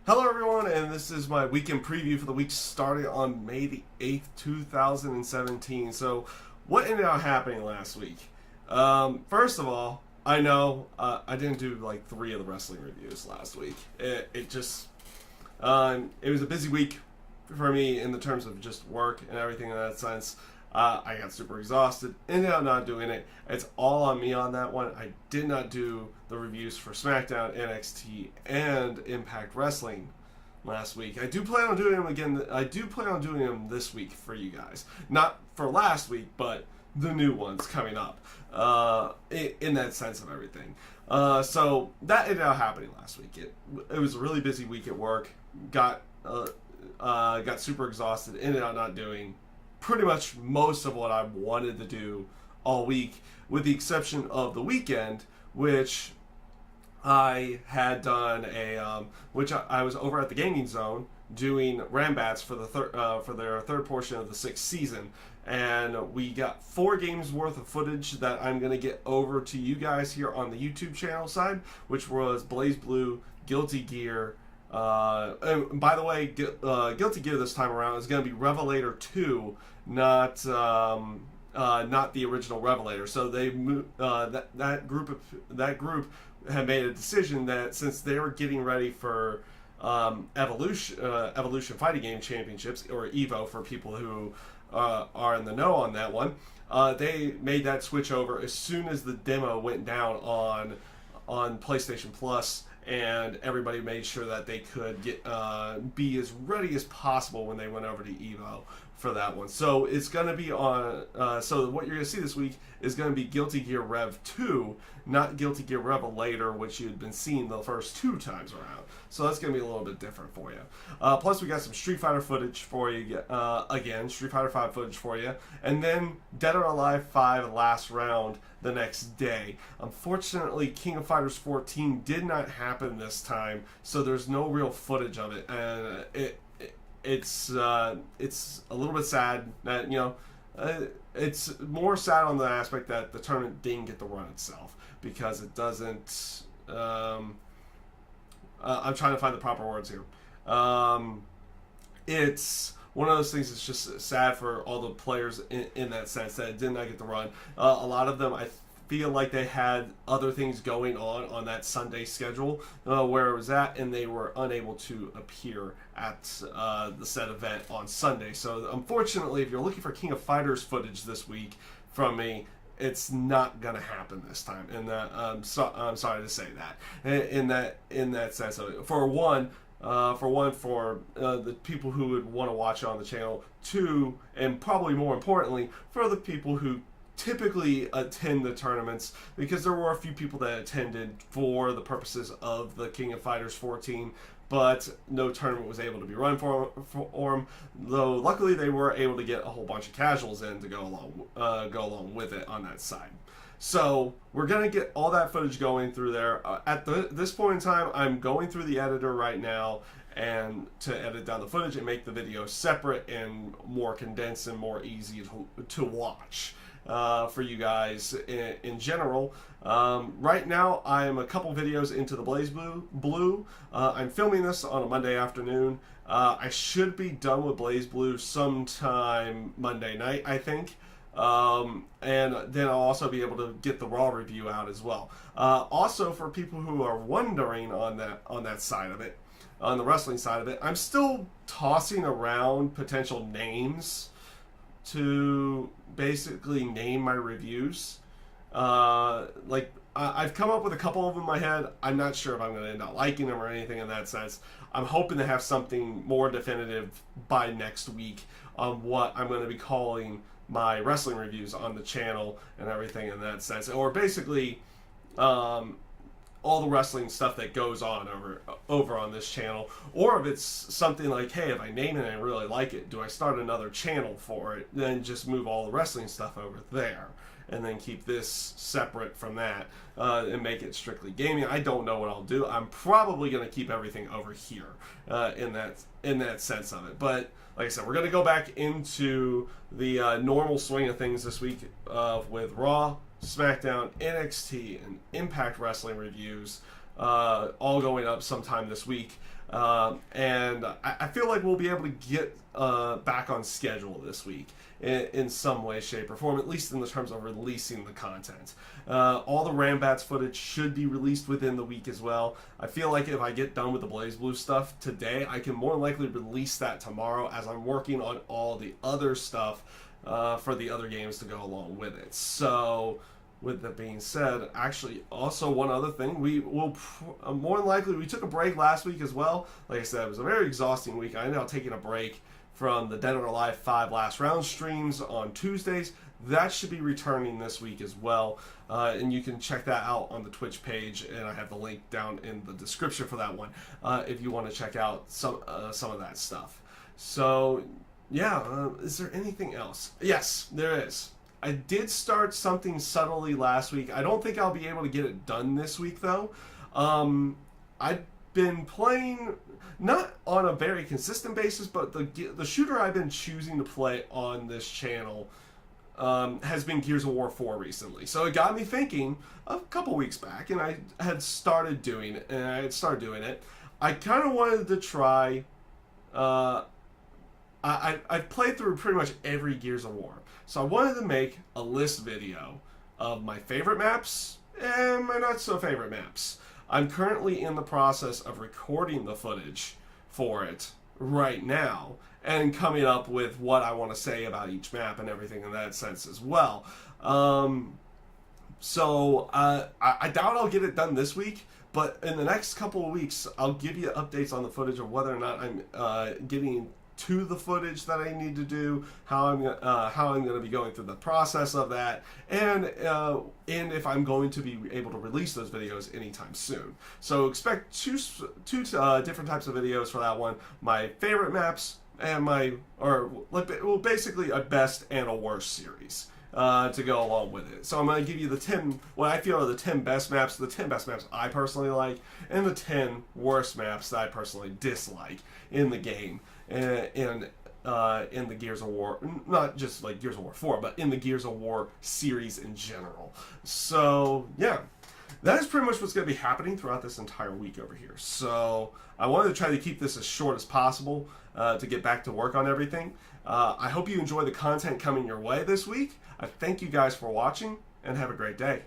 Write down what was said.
Hello everyone, and this is my weekend preview for the week starting on May the 8th, 2017. So, what ended up happening last week? First of all, I know I didn't do like 3 of the wrestling reviews last week. It was a busy week for me in the terms of just work and everything in that sense. I got super exhausted, ended up not doing it. It's all on me on that one. I did not do the reviews for SmackDown, NXT, and Impact Wrestling last week. I do plan on doing them again. I do plan on doing them this week for you guys. Not for last week, but the new ones coming up in that sense of everything. So that ended up happening last week. It was a really busy week at work. Got super exhausted. Ended up not doing pretty much most of what I wanted to do all week, with the exception of the weekend, which I had done which I was over at the Gaming Zone doing Ranbats for their third portion of the 6th season, and we got 4 games worth of footage that I'm gonna get over to you guys here on the YouTube channel side, which was BlazBlue, Guilty Gear. And by the way, Guilty Gear this time around is going to be Revelator 2, not the original Revelator. So they that group had made a decision that since they were getting ready for Evolution Fighting Game Championships, or Evo for people who are in the know on that one, they made that switch over as soon as the demo went down on PlayStation Plus. And everybody made sure that they could be as ready as possible when they went over to Evo for that one. So it's going to be on. So what you're going to see this week is going to be Guilty Gear Rev 2, not Guilty Gear Revelator, which you had been seeing the first 2 times around. So that's going to be a little bit different for you. Plus, we got some Street Fighter footage for you. Again, Street Fighter 5 footage for you. And then Dead or Alive 5 Last Round the next day. Unfortunately, King of Fighters 14 did not happen this time, so there's no real footage of it, and it's a little bit sad that, you know, it's more sad on the aspect that the tournament didn't get to run itself, because it doesn't. I'm trying to find the proper words here. It's one of those things that's just sad for all the players in that sense that it did not get to run. A lot of them, I feel like they had other things going on that Sunday schedule where it was at, and they were unable to appear at the said event on Sunday. So unfortunately, if you're looking for King of Fighters footage this week from me, it's not gonna happen this time. And I'm sorry to say that. In that sense of it. For the people who would want to watch it on the channel. 2, and probably more importantly, for the people who typically attend the tournaments, because there were a few people that attended for the purposes of the King of Fighters 14, but no tournament was able to be run for them. Though luckily they were able to get a whole bunch of casuals in to go along with it on that side. So we're gonna get all that footage going through there. At this point in time, I'm going through the editor right now and to edit down the footage and make the video separate and more condensed and more easy to watch for you guys in general. Right now, I'm a couple videos into the BlazBlue. I'm filming this on a Monday afternoon. I should be done with BlazBlue sometime Monday night, I think. And then I'll also be able to get the Raw review out as well. Also, for people who are wondering on that side of it, on the wrestling side of it, I'm still tossing around potential names to basically name my reviews. I've come up with a couple of them in my head. I'm not sure if I'm going to end up liking them or anything in that sense. I'm hoping to have something more definitive by next week on what I'm going to be calling my wrestling reviews on the channel and everything in that sense, or basically all the wrestling stuff that goes on over on this channel. Or if it's something like, hey, if I name it and I really like it, do I start another channel for it, then just move all the wrestling stuff over there and then keep this separate from that and make it strictly gaming. I don't know what I'll do. I'm probably going to keep everything over here in that sense of it. But like I said, we're going to go back into the normal swing of things this week with Raw, SmackDown, NXT, and Impact Wrestling reviews. all going up sometime this week. And I feel like we'll be able to get back on schedule this week in some way, shape, or form, at least in the terms of releasing the content. All the Ranbats footage should be released within the week as well. I feel like if I get done with the BlazBlue stuff today, I can more likely release that tomorrow, as I'm working on all the other stuff for the other games to go along with it. So with that being said, actually, also one other thing, we will more than likely, we took a break last week as well. Like I said, it was a very exhausting week. I ended up taking a break from the Dead or Alive 5 last round streams on Tuesdays. That should be returning this week as well. And you can check that out on the Twitch page, and I have the link down in the description for that one if you want to check out some of that stuff. So, yeah, is there anything else? Yes, there is. I did start something subtly last week. I don't think I'll be able to get it done this week, though. I've been playing, not on a very consistent basis, but the shooter I've been choosing to play on this channel has been Gears of War 4 recently. So it got me thinking a couple weeks back, and I had started doing it. I kind of wanted to try. I've played through pretty much every Gears of War. So I wanted to make a list video of my favorite maps and my not so favorite maps. I'm currently in the process of recording the footage for it right now and coming up with what I want to say about each map and everything in that sense as well. So I doubt I'll get it done this week, but in the next couple of weeks, I'll give you updates on the footage of whether or not I'm getting to the footage that I need to do, how I'm going to be going through the process of that, and if I'm going to be able to release those videos anytime soon. So expect two different types of videos for that one: my favorite maps and basically a best and a worst series to go along with it. So I'm going to give you the 10, what I feel are the 10 best maps, the 10 best maps I personally like, and the 10 worst maps that I personally dislike in the game. In the Gears of War, not just like Gears of War 4, but in the Gears of War series in general. So, yeah, that is pretty much what's going to be happening throughout this entire week over here. So, I wanted to try to keep this as short as possible to get back to work on everything. I hope you enjoy the content coming your way this week. I thank you guys for watching, and have a great day.